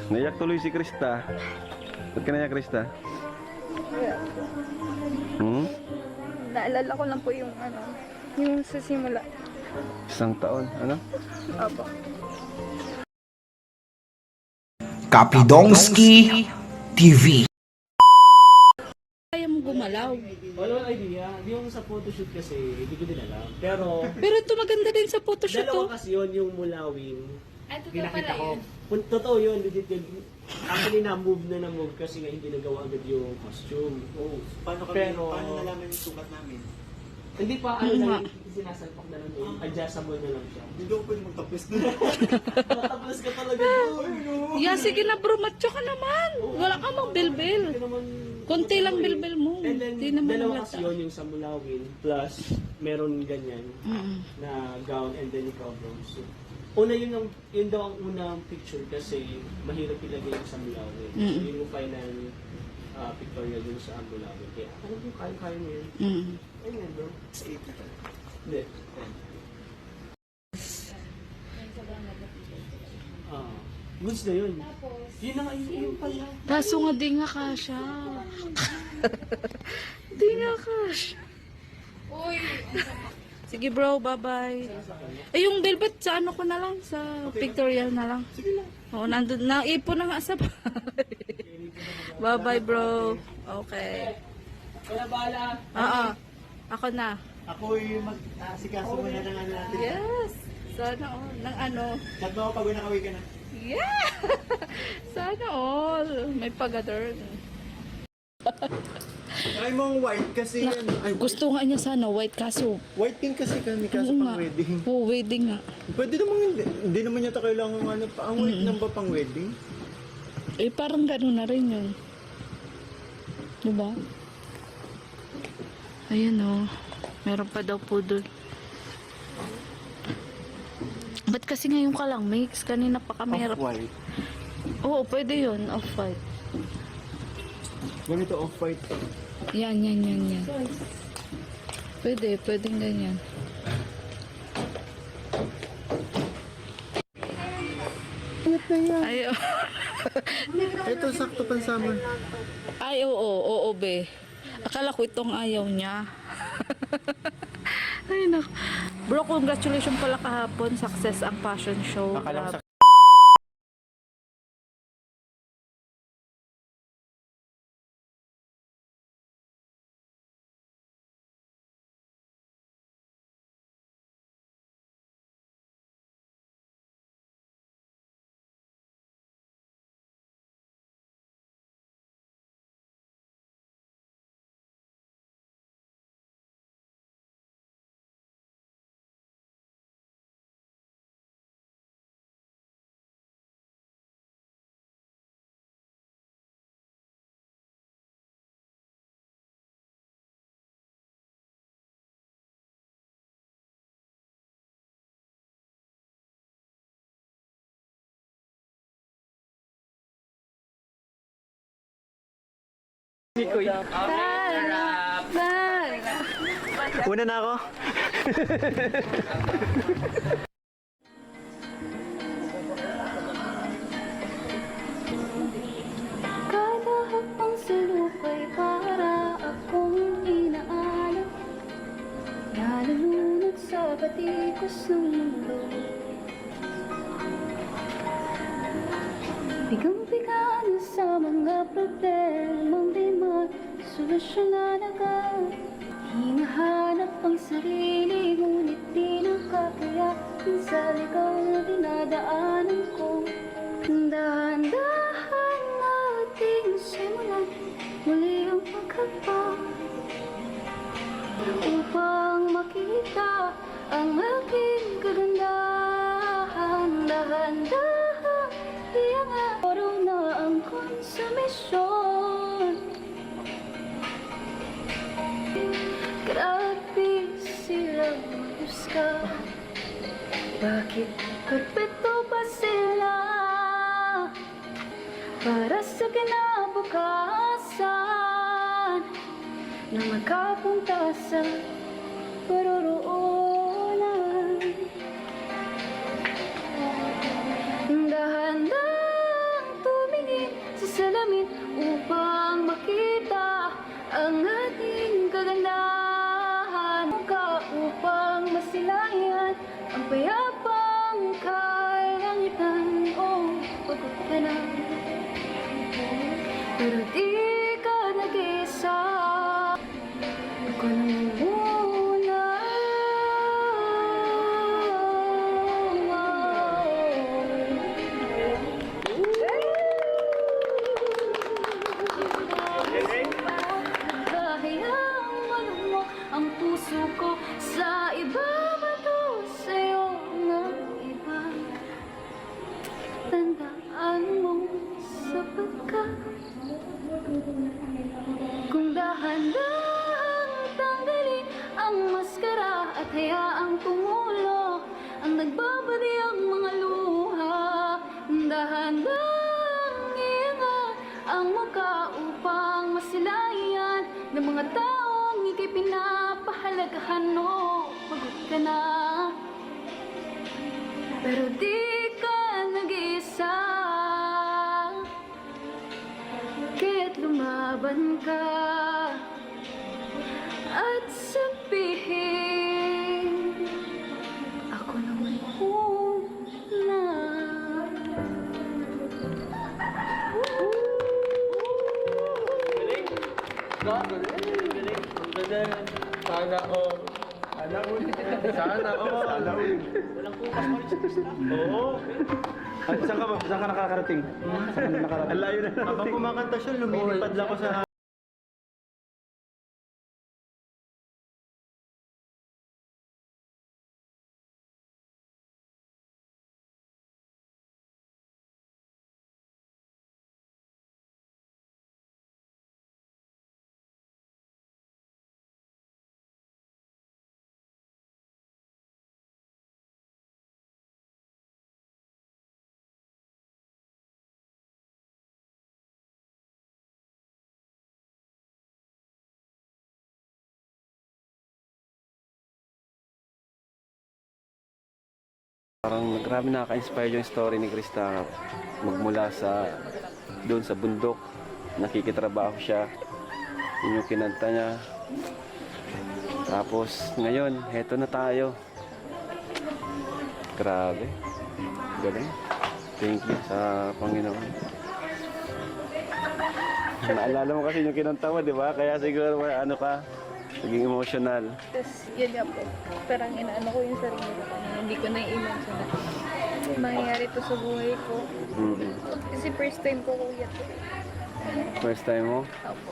Naiyak tuloy si Krista. Ba't ka naiyak, Krista? Hmm? Naalala ko lang po yung yung sa simula. Isang taon. Ano? Opo. Kapidongski TV. Kaya mo gumalaw. Walang idea. Yung sa photoshoot kasi, hindi ko din alam. Pero, Pero ito maganda din sa photoshoot dalawa to. kasi yun yung mulawing. Ay, totoo Pinakita pala ko. yun. Totoo yun, legit yun. Actually, na-move kasi nga hindi nagawa agad yung costume. Oo. Paano nalaman yung sukat namin? Hindi pa, Oo nga. sinasalpak na lang yun. Adjustable na lang siya. Hindi ako pwede magtapos doon. Matapos ka talaga doon. Yeah, sige na bro, macho ka naman. Wala ka mang bilbil. Hindi naman... Konti lang bilbil mo. And then, Di naman dalawa halata. kasi yun yung sa mulawin. Plus, meron ganyan na gown and then ikaw bronze. So, una yun daw ang unang picture kasi mahirap ilagay yung sa mulawin. So, yun yung final pictorial yun sa mulawin. Kaya, alam mo, kaya mo yun. Ayun nga bro. Sa 8 na talaga. Hindi. Goods na yun. Yun na nga yung pala. Kaso nga di nga kasha. Di nga kasha. Sige bro, bye-bye. Eh yung velvet sa ano ko na lang, sa pictorial na lang. Sige lang. Oo, nandun na, ipon na nga sa bye-bye bro. Okay. Wala bahala. Oo, ako na. Ako yung mag-asikaso mo na ng ano natin. Yes! Sana all. Nang ano? Chat mo ako pag nakaway ka na. Yeah! Sana all. May pagador. Try mo ang white kasi yan. Ay, Gusto nga niya sana white kaso. white pink kasi kami kaso Oo pang nga. wedding. Oo, wedding nga. Pwede naman hindi. Hindi naman yata kailangan ano pa. Ang white nang ba pang wedding? Eh, parang gano'n na rin yun. Diba? Ayan o. Meron pa daw po doon. Ba't kasi ngayon ka lang mix? Kanina pa kami harap. Off-white. Oo, pwede yun. Off-white. Ganito off-white. Yan. Pwedeng ganyan. Ay, Ito sakto pang summer. ay, oo, be. Akala ko itong ayaw niya. Ay, naku. Bro, congratulations pala kahapon. Success ang fashion show. Akala ko Grabe. Una na ako. Kada hakbang sa lupa'y para akong inaalap, nalulunod sa batikos ng mundo. Bigang-bigaan sa mga problemang di masolusyonan agad. Hinahanap ang sarili, ngunit di nakakayanin sa ligaw na dinadaanan ko. Dahan-dahan nating simulan muli ang pagkakpa, upang makita ang aking kagandahan. Dahan-dahan iangat, oro na ang konsumisyon. Grabe silang mahusga, bakit perpeto pa sila? Para sa kinabukasan na magkapunta sa paroroonan. Dahan-dahang pero di ka nag-isa. Ako na muna. Kahayang mo ang puso ko sa iba bato sa'yo ng iba. Tandaan mo sapat ka. Kung dahan-dahang tanggalin ang maskara at hayaang tumulo ang nagbabadiyang mga luha. Dahan-dahang iangat ang mukha upang masilayan ng mga taong ika'y pinapahalagahan. O pagod ka na, pero di ka nag-iisa. Kaya't lumaban ka at sabihin, ako naman una. Sana all. Sana all. Sana all. Sana all. Walang kupas pa rin si Krista. Oo. At saan ka nakakarating? Saan ka nakakarating? Ang layo na. Habang kumakanta siya, lumilipad lang ako sa Parang grabe nakaka-inspire yung story ni Krista. Magmula sa doon sa bundok, nakikitrabaho siya. Yun yung kinanta niya. Tapos ngayon, heto na tayo. Grabe. Galing. Thank you sa Panginoon. Naalala mo kasi yung kinanta mo, di ba? Kaya siguro ano ka, naging emotional. Tapos yun nga po, parang inaano ko yung sarili ko. Hindi ko na-imagine na mangyayari to sa buhay ko. Kasi first time ko kuya to. First time mo? Opo.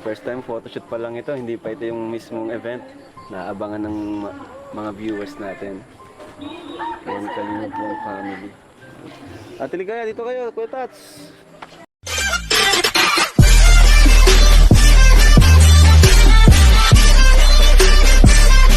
First time photoshoot pa lang ito, hindi pa ito yung mismong event na abangan ng mga viewers natin. Yan, Kalingap yung family. Ate Ligaya, dito kayo, Kuya Tats.